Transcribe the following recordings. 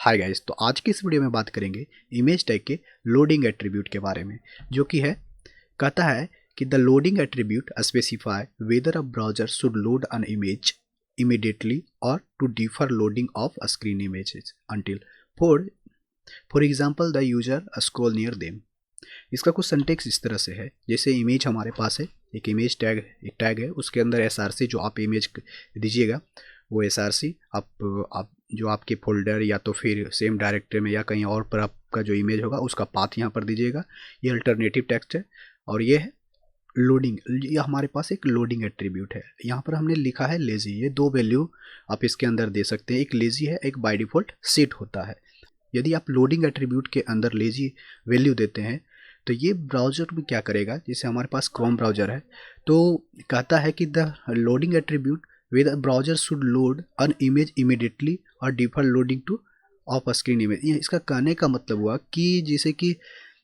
Hi guys, तो आज की इस वीडियो में बात करेंगे इमेज टैग के लोडिंग एट्रीब्यूट के बारे में, जो कि है कहता है कि the loading attribute specify whether a browser should load an image immediately और to defer loading off screen images until for for example the user scroll near them. इसका कुछ सिंटेक्स इस तरह से है, जैसे इमेज हमारे पास है, एक इमेज टैग है, उसके अंदर एसआरसी जो आप इमेज दीजिएगा वो एसआरसी आप जो आपके फोल्डर या तो फिर सेम डायरेक्टरी में या कहीं और पर आपका जो इमेज होगा उसका पाथ यहाँ पर दीजिएगा। ये अल्टरनेटिव टेक्स्ट है और ये है लोडिंग। ये हमारे पास एक लोडिंग एट्रीब्यूट है। यहाँ पर हमने लिखा है लेजी। ये दो वैल्यू आप इसके अंदर दे सकते हैं, एक लेजी है, एक बाय डिफ़ॉल्ट सेट होता है। यदि आप लोडिंग एट्रीब्यूट के अंदर लेजी वैल्यू देते हैं तो ये ब्राउज़र में क्या करेगा, जैसे हमारे पास क्रोम ब्राउज़र है तो कहता है कि the loading attribute with browser should load an image immediately or defer loading to off screen image. ये इसका कहने का मतलब हुआ कि जैसे कि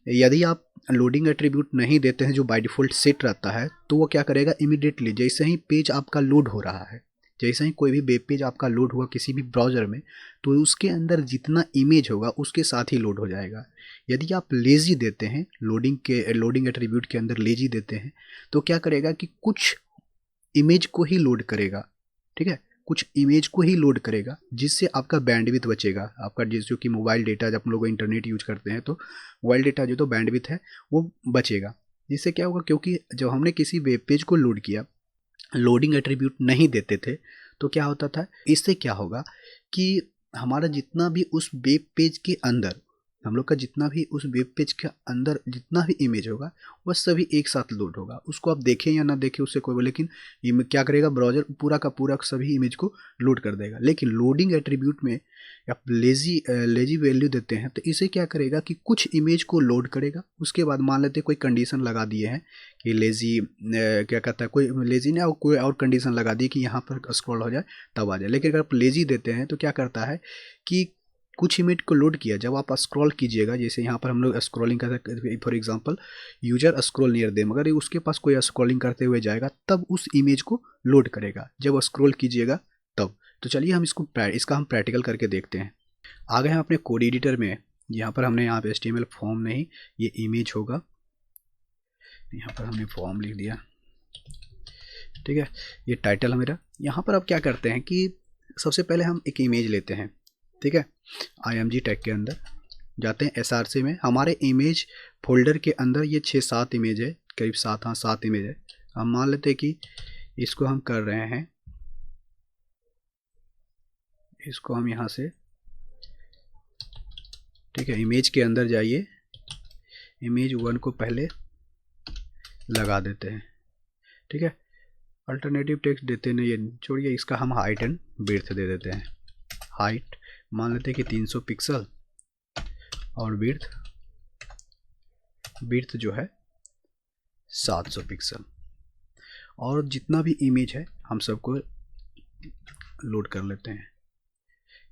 यदि आप लोडिंग एट्रीब्यूट नहीं देते हैं जो बाय डिफ़ॉल्ट सेट रहता है तो वो क्या करेगा, इमीडिएटली जैसे ही पेज आपका लोड हो रहा है, जैसे ही कोई भी वेब पेज आपका लोड हुआ किसी भी ब्राउज़र में तो उसके अंदर जितना इमेज होगा उसके साथ ही लोड हो जाएगा। यदि आप लेजी देते हैं, लोडिंग एट्रीब्यूट के अंदर लेजी देते हैं तो क्या करेगा कि कुछ इमेज को ही लोड करेगा, ठीक है, कुछ इमेज को ही लोड करेगा, जिससे आपका बैंडविड्थ बचेगा। आपका जो कि मोबाइल डेटा, जब हम लोग इंटरनेट यूज करते हैं तो मोबाइल डेटा जो तो बैंडविड्थ है वो बचेगा। जिससे क्या होगा, क्योंकि जब हमने किसी वेब पेज को लोड किया, लोडिंग एट्रीब्यूट नहीं देते थे तो क्या होता था, इससे क्या होगा कि हमारा जितना भी उस वेब पेज के अंदर, हम लोग का जितना भी उस वेब पेज के अंदर जितना भी इमेज होगा वह सभी एक साथ लोड होगा। उसको आप देखें या ना देखें उससे कोई, लेकिन ये क्या करेगा, ब्राउज़र पूरा का पूरा सभी इमेज को लोड कर देगा। लेकिन लोडिंग एट्रीब्यूट में आप लेजी वैल्यू देते हैं तो इसे क्या करेगा कि कुछ इमेज को लोड करेगा, उसके बाद मान लेते कोई कंडीशन लगा दिए हैं कि लेजी क्या कहता है, कोई लेजी ने कोई और कंडीशन लगा दी कि यहाँ पर स्क्रॉल हो जाए तब आ जाए। लेकिन अगर आप लेजी देते हैं तो क्या करता है कि कुछ इमेज को लोड किया, जब आप स्क्रॉल कीजिएगा, जैसे यहाँ पर हम लोग स्क्रॉलिंग करते हैं, for example user scroll near them, अगर उसके पास कोई स्क्रॉलिंग करते हुए जाएगा तब उस इमेज को लोड करेगा जब स्क्रॉल कीजिएगा तब। तो चलिए हम इसका हम प्रैक्टिकल करके देखते हैं। आ गए हम अपने कोड एडिटर में। यहाँ पर हमने यहाँ पे HTML फॉर्म नहीं, ये इमेज होगा, यहाँ पर हमने फॉर्म लिख दिया, ठीक है, ये टाइटल है मेरा। यहाँ पर अब क्या करते हैं कि सबसे पहले हम एक इमेज लेते हैं, ठीक है, IMG टैग के अंदर जाते हैं, SRC में हमारे इमेज फोल्डर के अंदर ये 6-7 इमेज है, करीब 7 इमेज है। हम मान लेते हैं कि इसको हम कर रहे हैं, इसको हम यहाँ से, ठीक है, इमेज के अंदर जाइए, इमेज 1 को पहले लगा देते हैं, ठीक है, अल्टरनेटिव टेक्स्ट देते नहीं, ये छोड़िए, इसका हम हाइट एंड विड्थ दे देते हैं। हाइट मान लेते हैं कि 300 पिक्सल और विड्थ जो है 700 पिक्सल, और जितना भी इमेज है हम सबको लोड कर लेते हैं।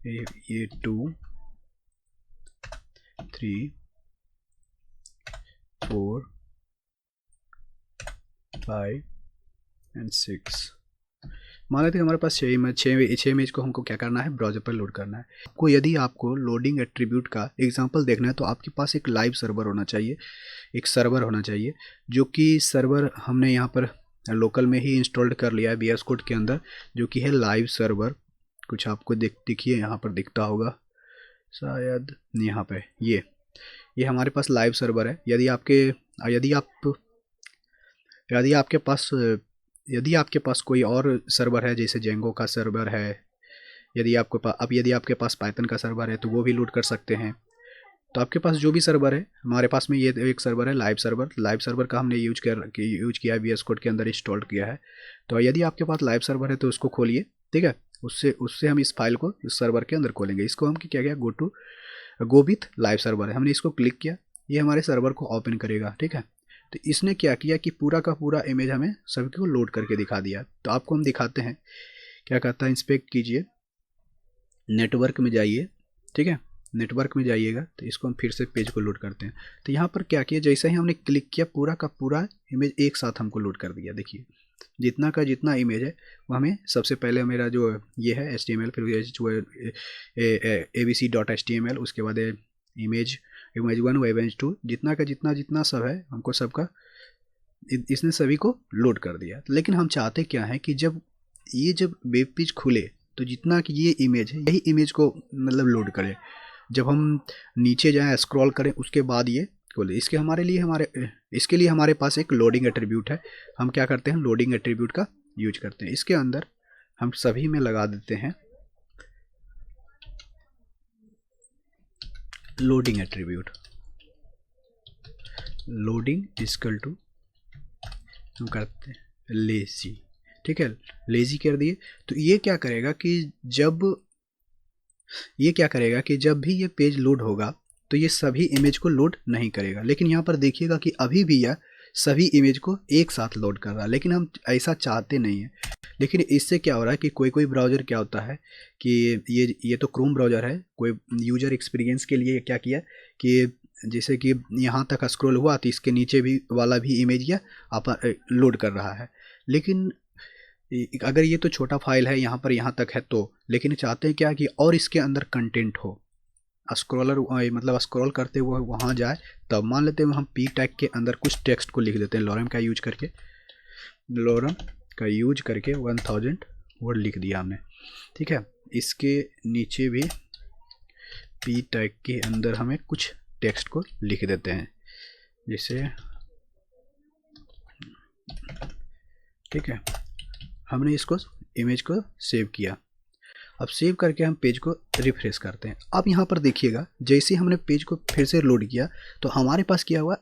ये 2, 3, 4, 5 एंड 6 मान लेते हैं हमारे पास 6 इमेज को हमको क्या करना है, ब्राउज़र पर लोड करना है। आपको यदि आपको लोडिंग एट्रीब्यूट का एग्जांपल देखना है तो आपके पास एक लाइव सर्वर होना चाहिए, एक सर्वर होना चाहिए, जो कि सर्वर हमने यहाँ पर लोकल में ही इंस्टॉल्ड कर लिया है VS कोड के अंदर, जो कि है लाइव सर्वर। कुछ आपको दिखिए यहाँ पर दिखता होगा शायद, यहाँ पे ये हमारे पास लाइव सर्वर है। यदि आपके पास कोई और सर्वर है, जैसे जेंगो का सर्वर है, यदि आपके पास पाइथन का सर्वर है तो वो भी लोड कर सकते हैं। तो आपके पास जो भी सर्वर है, हमारे पास में ये एक सर्वर है लाइव सर्वर का हमने यूज किया है, VS कोड के अंदर इंस्टॉल किया है। तो यदि आपके पास लाइव सर्वर है तो उसको खोलिए, ठीक है, उससे हम इस फाइल को इस सर्वर के अंदर खोलेंगे। इसको हम क्या किया, गो विथ लाइव सर्वर है, हमने इसको क्लिक किया, ये हमारे सर्वर को ओपन करेगा, ठीक है। तो इसने क्या किया कि पूरा का पूरा इमेज हमें सभी को लोड करके दिखा दिया। तो आपको हम दिखाते हैं, क्या कहता है, इंस्पेक्ट कीजिए, नेटवर्क में जाइए, ठीक है, नेटवर्क में जाइएगा तो इसको हम फिर से पेज को लोड करते हैं। तो यहाँ पर क्या किया, जैसे ही हमने क्लिक किया पूरा का पूरा इमेज एक साथ हमको लोड कर दिया। देखिए जितना का जितना इमेज है वो हमें सबसे पहले मेरा जो ये है HTML, फिर जो abc.html, उसके बाद इमेज 1 व इमेज 2, जितना का जितना जितना सब है हमको सबका इसने सभी को लोड कर दिया। लेकिन हम चाहते क्या है कि जब वेब पेज खुले तो जितना कि ये इमेज है यही इमेज को मतलब लोड करे। जब हम नीचे जाएं स्क्रॉल करें उसके बाद ये खोले। इसके लिए हमारे पास एक लोडिंग एट्रीब्यूट है। हम क्या करते हैं, लोडिंग एट्रीब्यूट का यूज करते हैं। इसके अंदर हम सभी में लगा देते हैं loading attribute. Loading equal to हम करते हैं लेजी, ठीक है, लेजी कर दिए। तो ये क्या करेगा कि जब भी ये पेज लोड होगा तो ये सभी इमेज को लोड नहीं करेगा। लेकिन यहाँ पर देखिएगा कि अभी भी यह सभी इमेज को एक साथ लोड कर रहा है, लेकिन हम ऐसा चाहते नहीं हैं। लेकिन इससे क्या हो रहा है कि कोई ब्राउज़र क्या होता है कि ये तो क्रोम ब्राउज़र है, कोई यूजर एक्सपीरियंस के लिए क्या किया कि जैसे कि यहाँ तक स्क्रॉल हुआ तो इसके नीचे भी वाला भी इमेज या आप लोड कर रहा है। लेकिन अगर ये तो छोटा फाइल है यहाँ पर यहाँ तक है तो, लेकिन चाहते हैं क्या कि और इसके अंदर कंटेंट हो, स्क्रॉलर मतलब स्क्रॉल करते हुए वहाँ जाए। तब मान लेते हैं हम पी टैग के अंदर कुछ टेक्स्ट को लिख देते हैं, लॉरम का यूज करके 1000 वर्ड लिख दिया हमने, ठीक है। इसके नीचे भी पी टैग के अंदर हमें कुछ टेक्स्ट को लिख देते हैं, जैसे, ठीक है। हमने इसको इमेज को सेव किया। अब सेव करके हम पेज को रिफ्रेश करते हैं। अब यहाँ पर देखिएगा जैसे हमने पेज को फिर से लोड किया तो हमारे पास क्या हुआ,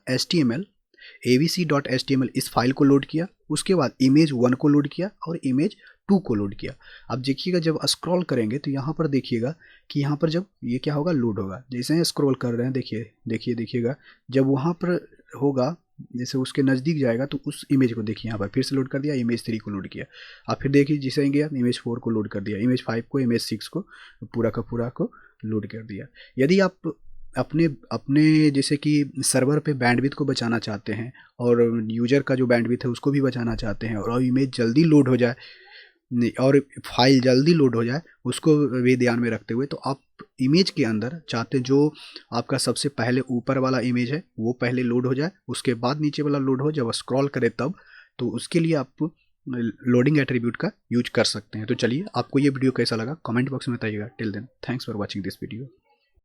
abc.html इस फाइल को लोड किया, उसके बाद इमेज 1 को लोड किया और इमेज 2 को लोड किया। अब देखिएगा जब स्क्रॉल करेंगे तो यहाँ पर देखिएगा कि यहाँ पर जब ये क्या होगा, लोड होगा। जैसे स्क्रॉल कर रहे हैं देखिएगा जब वहाँ पर होगा, जैसे उसके नज़दीक जाएगा तो उस इमेज को देखिए यहाँ पर फिर से लोड कर दिया, इमेज 3 को लोड किया। आप फिर देखिए जैसे गया इमेज 4 को लोड कर दिया, इमेज 5 को, इमेज 6 को, पूरा का पूरा को लोड कर दिया। यदि आप अपने जैसे कि सर्वर पे बैंडविड्थ को बचाना चाहते हैं और यूजर का जो बैंडविड्थ है उसको भी बचाना चाहते हैं और इमेज जल्दी लोड हो जाए और फाइल जल्दी लोड हो जाए, उसको भी ध्यान में रखते हुए तो आप इमेज के अंदर चाहते हैं जो आपका सबसे पहले ऊपर वाला इमेज है वो पहले लोड हो जाए, उसके बाद नीचे वाला लोड हो जब स्क्रॉल करें तब। तो उसके लिए आप लोडिंग एट्रीब्यूट का यूज कर सकते हैं। तो चलिए आपको ये वीडियो कैसा लगा कमेंट बॉक्स में बताइएगा। Till then thanks for watching this video.